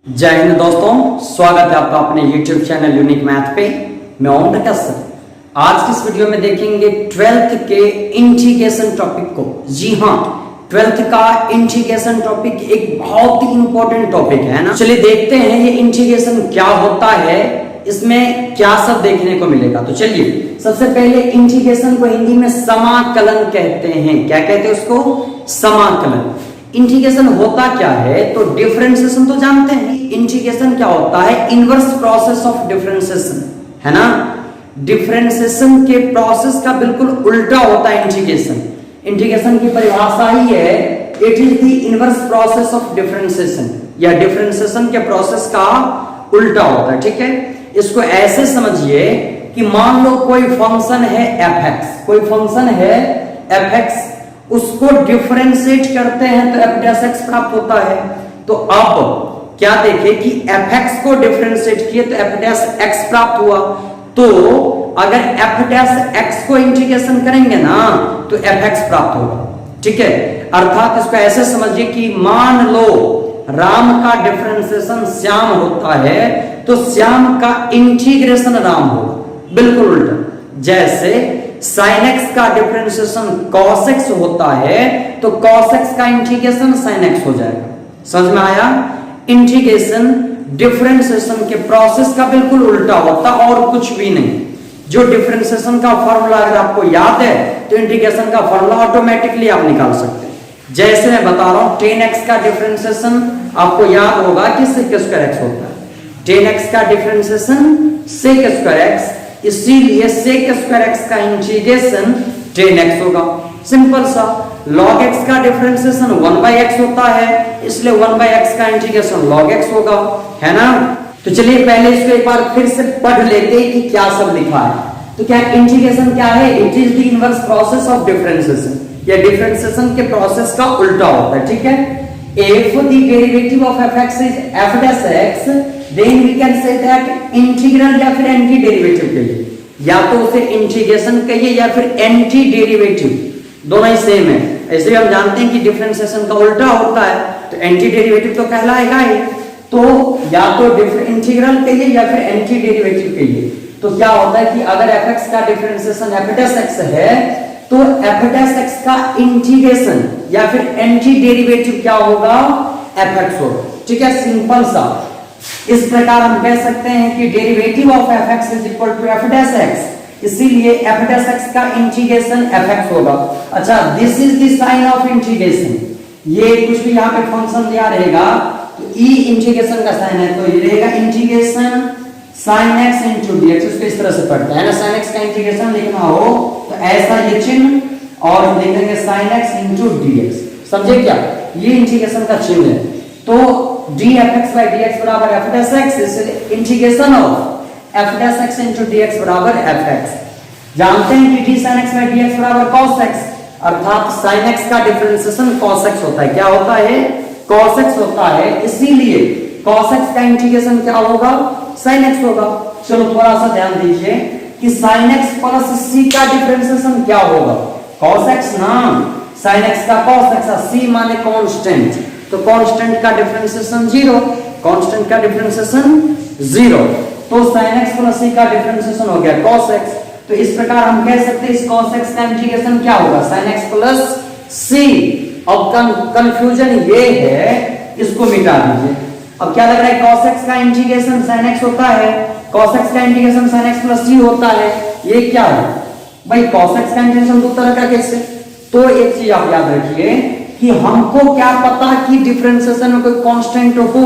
जय हिंद दोस्तों, स्वागत है आपका अपने YouTube चैनल यूनिक मैथ पे। मैं ओम प्रकाश सर। आज की इस वीडियो में देखेंगे 12th के इंटीग्रेशन टॉपिक को। जी हाँ, 12th का इंटीग्रेशन टॉपिक एक बहुत ही इंपॉर्टेंट टॉपिक है ना। चलिए देखते हैं ये इंटीग्रेशन क्या होता है, इसमें क्या सब देखने को मिलेगा। तो चलिए सबसे पहले इंटीग्रेशन को हिंदी में समाकलन कहते हैं। क्या कहते हैं उसको? समाकलन। इंटीग्रेशन होता क्या है? तो डिफरेंशिएशन तो जानते हैं। इंटीग्रेशन क्या होता है? इनवर्स प्रोसेस ऑफ डिफरेंशिएशन, है ना। डिफरेंशिएशन के प्रोसेस का बिल्कुल उल्टा होता है इंटीग्रेशन। इंटीग्रेशन की परिभाषा ही है, it is the inverse process of differentiation, या डिफरेंशिएशन के प्रोसेस का उल्टा होता है। ठीक है, इसको ऐसे समझिए कि मान लो कोई फंक्शन है fx, कोई फंक्शन है fx, उसको डिफरेंशिएट करते हैं तो f डैश x प्राप्त होता है। तो अब क्या देखें कि fx को डिफरेंशिएट किए तो f डैश x प्राप्त हुआ। तो अगर f डैश x को इंटीग्रेशन करेंगे ना तो fx प्राप्त होगा। ठीक है, अर्थात इसको ऐसे समझिए कि मान लो राम का डिफरेंशिएशन श्याम होता है तो श्याम का इंटीग्रेशन राम होगा, बिल्कुल उल्टा। जैसे sin x का डिफरेंशिएशन cos x होता है तो cos x का इंटीग्रेशन sin x हो जाएगा। समझ में आया? इंटीग्रेशन डिफरेंशिएशन के प्रोसेस का बिल्कुल उल्टा होता और कुछ भी नहीं। जो डिफरेंशिएशन का फॉर्मूला अगर आपको याद है तो इंटीग्रेशन का फॉर्मूला ऑटोमेटिकली आप निकाल सकते हैं। जैसे मैं बता रहा हूं 10x का डिफरेंशिएशन आपको याद होगा कि sec स्क्वायर x होता है। 10x का डिफरेंशिएशन sec स्क्वायर x, इसीलिए sec स्क्वायर x का इंटीग्रेशन 10x होगा। सिंपल सा। log x का डिफरेंशिएशन 1/x होता है, इसलिए 1/x का इंटीग्रेशन log x होगा, है ना। तो चलिए पहले इसको एक बार फिर से पढ़ लेते हैं कि क्या सब लिखा है। तो क्या इंटीग्रेशन क्या है? It is the inverse process of differentiation, या डिफरेंशिएशन के प्रोसेस का उल्टा होता है। ठीक है, if the derivative of fx is f dash x, then we can say that integral या फिर एंटी डेरिवेटिव के लिए या तो उसे इंटीग्रेशन कहिए या फिर एंटी डेरिवेटिव, दोनों ही सेम है। ऐसे हम जानते हैं कि डिफरेंशिएशन का उल्टा होता है तो एंटी डेरिवेटिव तो कहलाएगा ही। तो या तो इंटीग्रल कहिए या फिर एंटी डेरिवेटिव कहिए। तो क्या होता है कि अगर fx का डिफरेंशिएशन f dash x है तो f dash x का इंटीग्रेशन या फिर एंटी डेरिवेटिव क्या होगा? fx होगा। ठीक है, सिंपल सा। इस प्रकार हम कह सकते हैं कि derivative of fx is equal to f dash x, इसीलिए f dash x का इंटीग्रेशन fx होगा। अच्छा, this is the sign of integration. ये कुछ भी यहाँ पे फंक्शन दिया रहेगा तो e इंटीग्रेशन का साइन है तो ये रहेगा integration sin x into dx। इसको इस तरह से पढ़ते हैं ना, sin x का इंटीग्रेशन लिखना हो तो ऐसा ये चिन्ह और लिखेंगे sin x into dx। समझे क्या? ये इंटीग्रेशन का चिन्ह है। तो dfx by dx बराबर f dash x, इसलिए integration of f dash x into dx बराबर fx। जानते हैं कि d sin x by dx बराबर cos x, अर्थात sin x का डिफरेंशिएशन cos x होता है। क्या होता है? cos x होता है, इसीलिए cos x का इंटीग्रेशन क्या होगा? sin x होगा। चलो थोड़ा सा ध्यान दीजिए कि sin x प्लस c का डिफरेंशिएशन क्या होगा? cos x ना, sin x का cos x, c माने कांस्टेंट, तो कांस्टेंट का डिफरेंशिएशन 0, कांस्टेंट का डिफरेंशिएशन 0, तो sin x प्लस c का डिफरेंशिएशन हो गया cos x। तो इस प्रकार हम कह सकते हैं इस cos x का इंटीग्रेशन क्या होगा? sin x plus c। अब कंफ्यूजन ये है, इसको मिटा दीजिए। अब क्या लग रहा है? cos x का इंटीग्रेशन sin x होता है, cos x का integration sin x plus c होता है। ये क्या है भाई? cos x का इंटीग्रेशन दो तरह का कैसे? तो एक चीज आप याद रखिए कि हमको क्या पता कि डिफरेंशिएशन में कोई कांस्टेंट हो,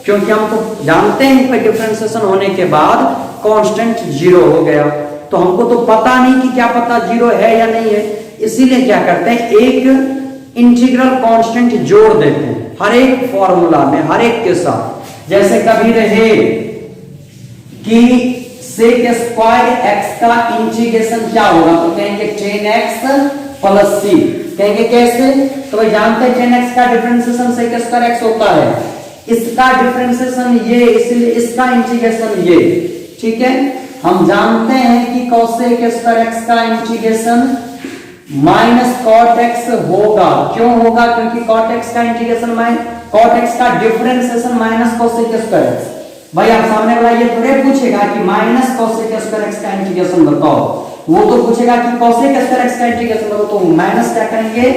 क्योंकि हमको जानते हैं कि डिफरेंशिएशन होने के बाद कांस्टेंट 0 हो गया, तो हमको तो पता नहीं कि क्या पता 0 है या नहीं है। इसीलिए क्या करते हैं, एक इंटीग्रल कांस्टेंट जोड़ देते हैं हर एक फॉर्मूला में, हर एक के साथ। जैसे कभी रहे कि sec स्क्वायर x का इंटीग्रेशन क्या होगा तो कहेंगे 10x प्लस c। कहेंगे कैसे? तो भाई जानते हैं 10x का डिफरेंशिएशन sec स्क्वायर x होता है, इसका डिफरेंशिएशन ये, इसलिए इसका इंटीग्रेशन ये। ठीक है, हम जानते हैं कि cosec स्क्वायर x का इंटीग्रेशन माइनस कॉट एक्स होगा। क्यों होगा? क्योंकि कॉट एक्स का इंटीग्रेशन cot x का differentiation minus cosec square x। भाई आप सामने वाला ये थोड़े पूछेगा कि माइनस cosec स्क्वायर x का इंटीग्रेशन बताओ, वो तो पूछेगा कि cosec स्क्वायर x का इंटीग्रेशन बताओ, तो माइनस क्या करेंगे,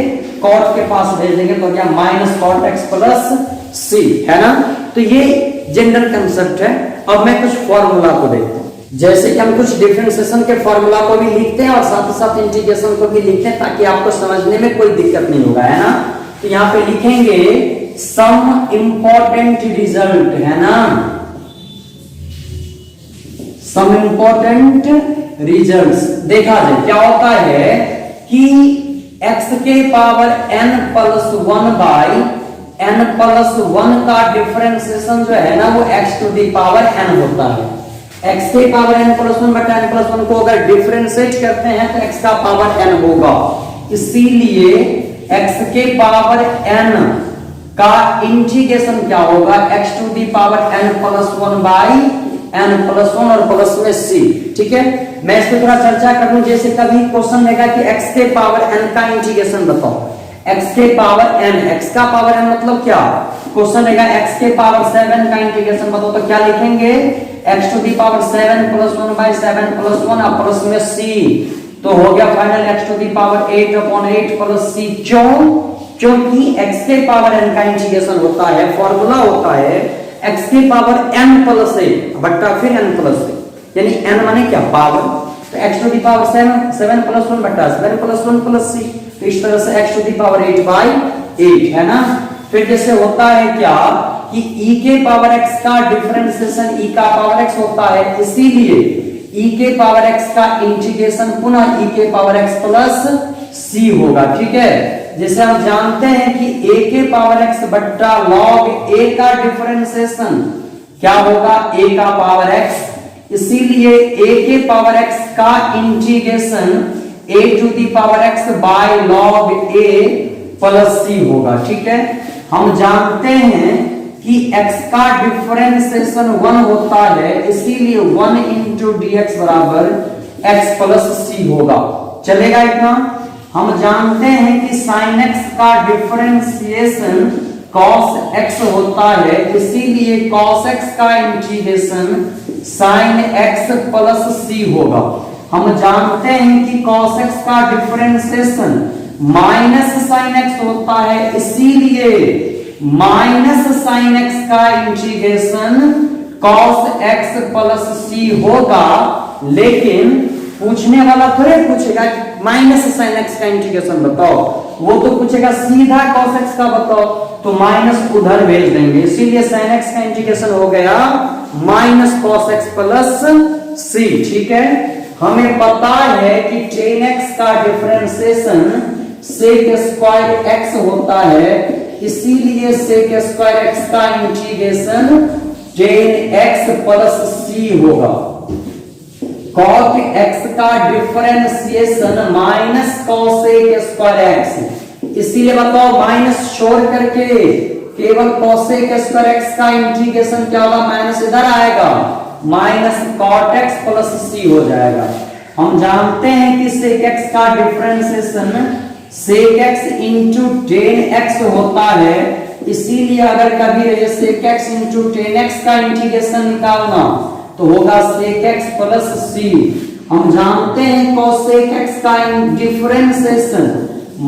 cot के पास भेज देंगे, तो क्या minus cot x plus c है ना। तो ये जनरल कंसेप्ट है। अब मैं कुछ फॉर्मूला को देखता हूं, जैसे कि हम कुछ डिफरेंशिएशन के फॉर्मूला को भी लिखते हैं और साथ ही साथ इंटीग्रेशन को भी लिखते हैं, ताकि आपको समझने में कोई दिक्कत नहीं होगा, है ना। तो यहाँ पे लिखेंगे सम इंपॉर्टेंट रिजल्ट, है ना, सम इंपॉर्टेंट रिजल्ट्स। देखा जाए क्या होता है कि x के power n plus 1 by n plus 1 का डिफरेंशिएशन जो है ना वो x to the power n होता है। x के पावर n प्लस 1 बटा n प्लस 1 को अगर डिफरेंशिएट करते हैं तो x का पावर n होगा, इसीलिए x के पावर n का इंटीग्रेशन क्या होगा, x to the power n plus 1 by n plus 1 और प्लस में c। ठीक है, मैं इस पे थोड़ा चर्चा कर लूं। जैसे कभी क्वेश्चन देगा कि x के पावर n का इंटीग्रेशन बताओ, x के पावर n, x का पावर n मतलब क्या, क्वेश्चन देगा x के पावर 7 का इंटीग्रेशन बताओ, तो क्या लिखेंगे, x to the power 7 plus 1 by 7 plus 1 और प्लस में c, तो हो गया final x to the power 8 upon 8 plus c। क्योंकि x के पावर n का इंटीग्रेशन होता है, फॉर्मूला होता है x के पावर n प्लस 8 बट्टा फिर n प्लस 8, यानी n माने क्या, पावर, तो x to the power 7 plus 1 बट्टा 7 प्लस 1 प्लस c, तो इस तरह से x to the power 8 by 8, है ना। फिर जैसे होता है क्या कि e के पावर x का डिफरेंशिएशन e का पावर x होता है, इसीलिए e के पावर x का इंटीग्रेशन पुनः e के पावर x प्लस c होगा। ठीक है, जैसे हम जानते हैं कि a के पावर x बट्टा log a का डिफरेंशिएशन क्या होगा, a का पावर x, इसीलिए a के पावर x का integration a to the power x by log a plus c होगा। ठीक है, हम जानते हैं कि x का डिफरेंशिएशन 1 होता है, इसीलिए 1 इंटू dx बराबर x प्लस c होगा। चलेगा इतना। हम जानते हैं कि sin x का डिफरेंशिएशन cos x होता है, इसीलिए cos x का integration sin x plus c होगा। हम जानते हैं कि cos x का डिफरेंशिएशन माइनस sin x होता है, इसीलिए माइनस sin x का integration cos x plus c होगा। लेकिन पूछने वाला थोड़े पूछेगा कि माइनस sin x का इंटीग्रेशन बताओ, वो तो पूछेगा सीधा cos x का बताओ, तो माइनस उधर भेज देंगे, इसीलिए sin x का इंटीग्रेशन हो गया minus cos x plus c। ठीक है, हमें पता है कि tan x का डिफरेंशिएशन sec स्क्वायर x होता है, इसीलिए sec स्क्वायर x का integration tan x plus c होगा। cot x का differentiation minus cosec square x, इसीलिए बताओ माइनस छोड़ करके केवल cosec स्क्वायर x का इंटीग्रेशन क्या होगा, माइनस इधर आएगा, minus cot x plus c हो जाएगा। हम जानते हैं कि sec x का differentiation sec x into tan x होता है, इसीलिए अगर कभी रहे sec x into tan x का इंटीग्रेशन निकालना तो होगा sec x प्लस c। हम जानते हैं cosec x का डिफरेंशिएशन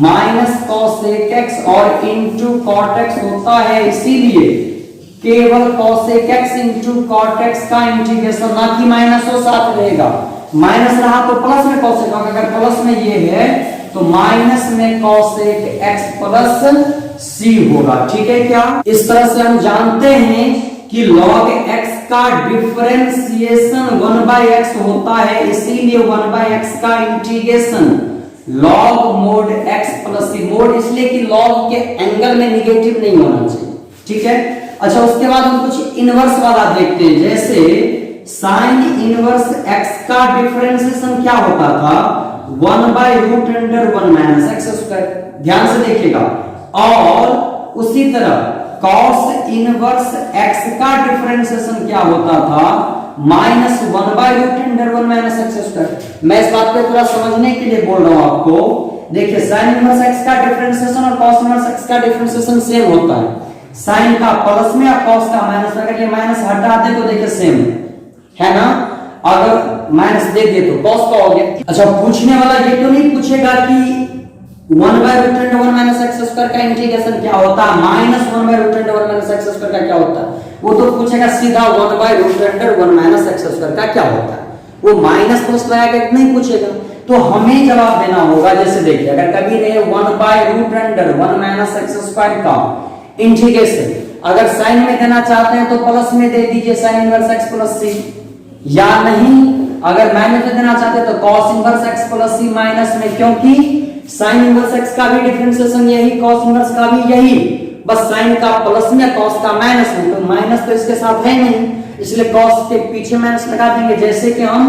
माइनस cosec x और इंटू cot x होता है, इसीलिए केवल cosec x into cot x का इंटीग्रेशन, ना कि माइनस हो साथ रहेगा, माइनस रहा तो प्लस में cosec होगा, अगर प्लस में ये है तो माइनस में cosec x प्लस c होगा। ठीक है क्या, इस तरह से हम जानते हैं कि log x का डिफरेंशिएशन 1/x होता है, इसीलिए 1/x का integration log mod x plus c, mode इसलिए कि log के एंगल में निगेटिव नहीं होना चाहिए। ठीक है, अच्छा उसके बाद हम कुछ इनवर्स वाला देखते हैं, जैसे sin इनवर्स x का डिफरेंशिएशन क्या होता था, 1/√1 माइनस x स्क्वायर, ध्यान से देखिएगा। और उसी तरह cos इनवर्स x का डिफरेंशिएशन क्या होता था, माइनस 1/√1 माइनस x स्क्वायर। मैं इस बात को थोड़ा समझने के लिए बोल रहा हूं आपको। देखिए sin इनवर्स x का डिफरेंशिएशन और cos इनवर्स x का डिफरेंशिएशन सेम होता है, साइन का प्लस में और कॉस का माइनस में, अगर ये माइनस हटा दे तो देखिए सेम है ना, अगर माइनस दे दिए तो कॉस का हो गया। अच्छा पूछने वाला ये तो नहीं पूछेगा कि 1/√1 माइनस एक्स स्क्वायर का इंटीग्रेशन क्या होता है, -1/√1 माइनस एक्स स्क्वायर का क्या होता है, वो तो पूछेगा सीधा 1/√1 माइनस एक्स स्क्वायर का क्या होता है, वो माइनस प्लस लगा के नहीं पूछेगा। तो हमें जवाब देना होगा, जैसे देखिए अगर कभी नहीं 1/√1 माइनस एक्स स्क्वायर का इंटीग्रेशन अगर साइन में देना चाहते हैं तो प्लस में दे दीजिए साइन इनवर्स एक्स प्लस सी, या नहीं अगर माइनस में देना चाहते हैं तो कॉस इनवर्स एक्स प्लस सी माइनस में, क्योंकि साइन इनवर्स एक्स का भी डिफरेंशिएशन यही, कॉस इनवर्स का भी यही, बस साइन का प्लस में कॉस का माइनस में, तो माइनस तो इसके साथ है नहीं, इसलिए कॉस के पीछे माइनस लगा देंगे, जैसे कि हम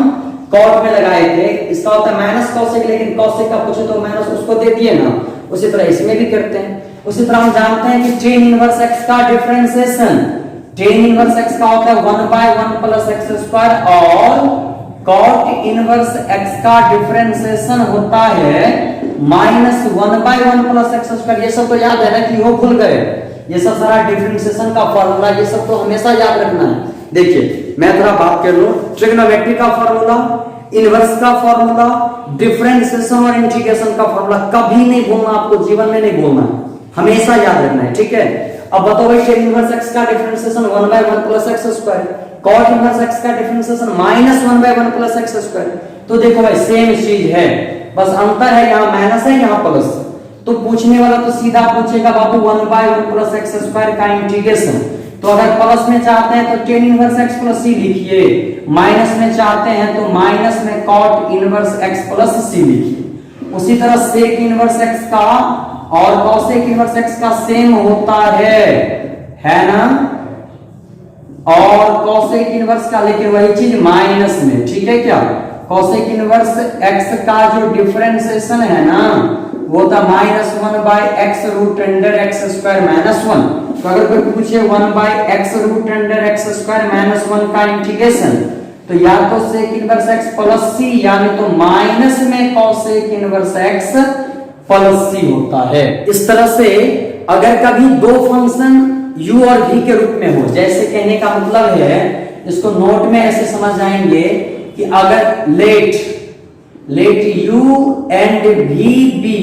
कॉट में लगाए थे, इसका होता है माइनस कॉसेक, लेकिन कॉसेक का पूछे तो माइनस उसको दे दिए ना, उसी तरह इसमें भी करते हैं। उसी तरह हम जानते हैं कि tan इनवर्स x का डिफरेंशिएशन, tan इनवर्स x का होता है 1/1 प्लस एक्स स्क्वायर, और cot इनवर्स x का डिफरेंशिएशन होता है -1/1 प्लस एक्स स्क्वायर। ये सब तो याद है ना कि हो भूल गए, ये सब सारा डिफरेंशिएशन का फार्मूला, ये सब तो हमेशा याद रखना है। देखिए मैं थोड़ा बात कर लूं, ट्रिग्नोमेट्री का फार्मूला, इनवर्स का फार्मूला, डिफरेंशिएशन और इंटीग्रेशन का फार्मूला कभी नहीं भूलना, आपको जीवन में नहीं भूलना, हमेशा याद रखना है, ठीक है। अब बताओ भाई tan इनवर्स x का differentiation 1/1 plus x square, cot inverse x का डिफरेंशिएशन -1/1 प्लस एक्स स्क्वायर, तो देखो भाई सेम चीज है, बस अंतर है यहाँ माइनस है यहाँ प्लस। तो पूछने वाला तो सीधा पूछेगा बाबू 1/1 प्लस एक्स स्क्वायर का इंटीग्रेशन, तो अगर प्लस में चाहते हैं तो tan inverse x plus c लिखिए, माइनस में चाहते हैं तो माइनस में cot inverse x plus c लिखिए। उसी तरह sec इनवर्स x का और cosec इनवर्स x का सेम होता है ना, और cosec इनवर्स का लेकिन वही चीज माइनस में, ठीक है क्या। cosec इनवर्स x का जो डिफरेंशिएशन है ना वो था -1/x√x² -1। तो अगर कोई पूछे 1/x√x² -1 का इंटीग्रेशन, तो या तो sec inverse x plus c, यानी तो माइनस में cosec inverse x plus c होता है। इस तरह से अगर कभी दो फंक्शन u और v के रूप में हो, जैसे कहने का मतलब है, इसको नोट में ऐसे समझ जाएंगे कि अगर late u and v be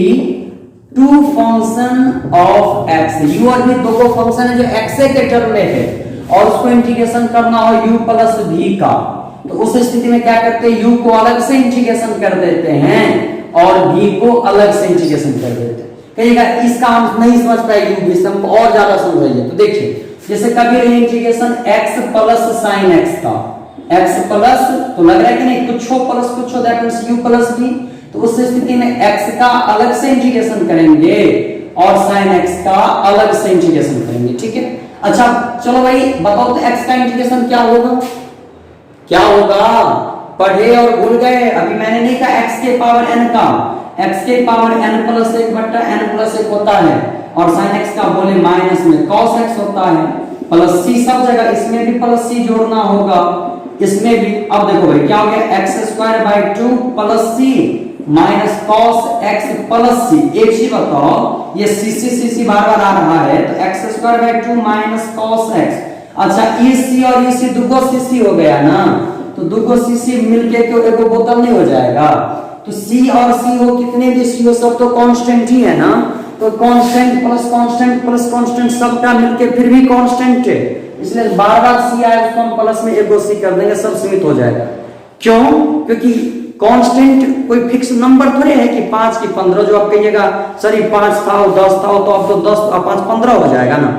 two function of x, u और v दो फंक्शन है जो x के टर्म में है और उसको इंटीग्रेशन करना हो u प्लस v का, तो उस स्थिति में क्या करते हैं, u को अलग से इंटीग्रेशन कर देते हैं और v को अलग से इंटीग्रेशन कर देते हैं। कहिएगा इसका हम नहीं समझ पाएंगे, इस हमको और ज्यादा समझाइए। तो देखिए जैसे कभी integration x plus sin x का, x प्लस तो लग रहा है कि नहीं कुछ हो प्लस कुछ हो, that means u plus v, तो उस स्थिति में x का अलग से इंटीग्रेशन करेंगे और sin x का अलग से इंटीग्रेशन करेंगे, ठीक है। अच्छा चलो भाई बताओ तो x का इंटीग्रेशन क्या होगा, क्या होगा, पढ़े और भूल गए, अभी मैंने नहीं कहा x के पावर n का, x के पावर n प्लस 1/n+1 होता है, और sin x का बोले माइनस में cos x होता है, प्लस c सब जगह, इसमें भी प्लस c जोड़ना होगा, इसमें भी। अब देखो भाई क्या हो गया, x²/2 plus c minus cos x plus c। एक चीज बताओ, ये c बार-बार आ रहा है, तो x²/2 माइनस cos x, अच्छा EC और EC दुगो CC हो गया ना, तो दुगो CC मिलके तो एक बोतल नहीं हो जाएगा, तो C और C हो, कितने भी C हो सब तो कांस्टेंट ही है ना, तो कांस्टेंट प्लस कांस्टेंट सबका मिलके फिर भी कांस्टेंट है, इसलिए बार-बार C आए उसको हम प्लस में एक C कर देंगे, सब सीमित हो जाएगा। क्यों, क्योंकि कांस्टेंट कोई फिक्स नंबर थोड़े है कि 5 की 15, जो आप कहिएगा सर 5 था 10 था, तो अब तो 10 और 5 15 हो जाएगा ना,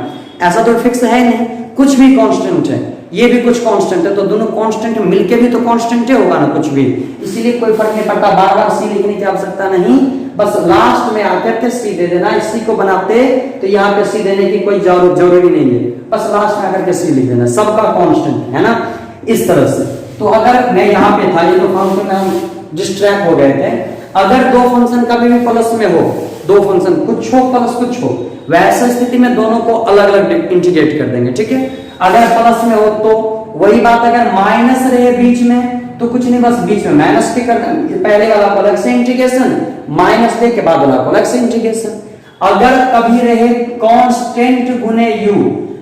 ऐसा तो फिक्स है नहीं, कुछ भी कांस्टेंट है, ये भी कुछ कांस्टेंट है, तो दोनों कांस्टेंट मिलके भी तो कांस्टेंट होगा ना कुछ भी, इसीलिए कोई फर्क नहीं पड़ता, बार-बार सी लिखने की आवश्यकता नहीं, बस लास्ट में आकर के सी दे देना। इसी को बनाते तो यहाँ पे सी देने की कोई जरूरी नहीं है, बस लास्ट में आकर के सी लिख देना, सबका कांस्टेंट है ना, इस तरह से। तो अगर मैं यहाँ पे था, ये तो फंक्शन में हम डिस्ट्रैक्ट हो गए थे, अगर दो फंक्शन कभी भी प्लस में हो, दो फंक्शन कुछ हो प्लस कुछ हो, वैसे स्थिति में दोनों को अलग अलग इंटीग्रेट कर देंगे, ठीक है। अगर प्लस में हो तो वही बात, अगर माइनस रहे बीच में तो कुछ नहीं, बस बीच में माइनस के कर देंगे, पहले वाला को अलग से इंटीग्रेशन, माइनस दे के बाद वाला को अलग से इंटीग्रेशन। अगर कभी रहे कांस्टेंट गुने यू,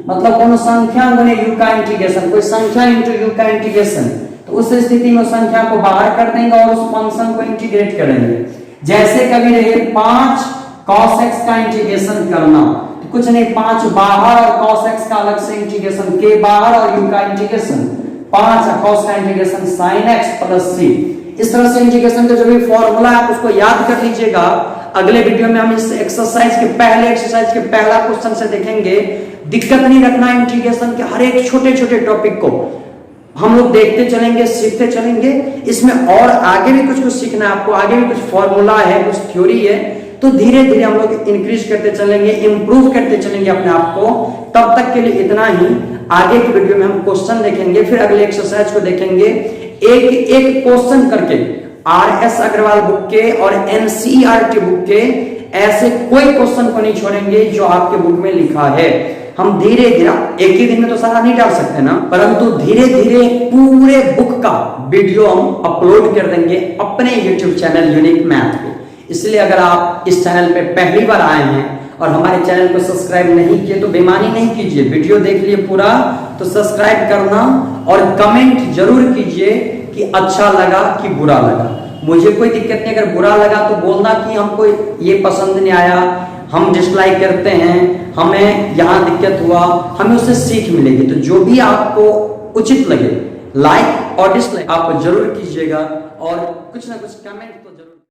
मतलब कोनो संख्या गुने यू का इंटीग्रेशन, कोई संख्या इंटू यू का इंटीग्रेशन, तो उस स्थिति में संख्या को बाहर कर देंगे और उस फंक्शन को इंटीग्रेट करेंगे। जैसे कभी रहे 5 cos x का इंटीग्रेशन करना, तो कुछ नहीं, 5 बाहर और cos x का अलग से इंटीग्रेशन, के बाहर और u का इंटीग्रेशन, 5 cos का integration sin x plus c। इस तरह से इंटीग्रेशन का जो भी फॉर्मूला है आप उसको याद कर लीजिएगा। अगले वीडियो में हम इस एक्सरसाइज के पहला क्वेश्चन से देखेंगे। दिक्कत नहीं रखना इंटीग्रेशन के हर एक छोटे छोटे टॉपिक को हम लोग देखते चलेंगे, सीखते चलेंगे। इसमें और आगे भी कुछ सीखना है आपको, आगे भी कुछ फॉर्मूला है, कुछ थ्योरी है, तो धीरे धीरे हम लोग इंक्रीज करते चलेंगे, इंप्रूव करते चलेंगे अपने आप को। तब तक के लिए इतना ही। आगे की वीडियो में हम क्वेश्चन देखेंगे, फिर अगले एक्सरसाइज को देखेंगे, एक एक क्वेश्चन करके RS अग्रवाल बुक के और NCERT बुक के ऐसे कोई क्वेश्चन को नहीं छोड़ेंगे जो आपके बुक में लिखा है। हम धीरे धीरे, एक ही दिन में तो सारा नहीं डाल सकते ना, परंतु धीरे धीरे पूरे बुक का वीडियो हम अपलोड कर देंगे अपने YouTube चैनल यूनिक मैथ पे। इसलिए अगर आप इस चैनल पे पहली बार आए हैं और हमारे चैनल को सब्सक्राइब नहीं किए तो बेईमानी नहीं कीजिए, वीडियो देख लिए पूरा तो सब्सक्राइब करना और कमेंट जरूर कीजिए कि अच्छा लगा कि बुरा लगा। मुझे कोई दिक्कत नहीं, अगर बुरा लगा तो बोलना कि हमको ये पसंद नहीं आया, हम डिसलाइक करते हैं, हमें यहाँ दिक्कत हुआ, हमें उससे सीख मिलेगी। तो जो भी आपको उचित लगे, लाइक और डिसलाइक आप जरूर कीजिएगा और कुछ ना कुछ कमेंट तो जरूर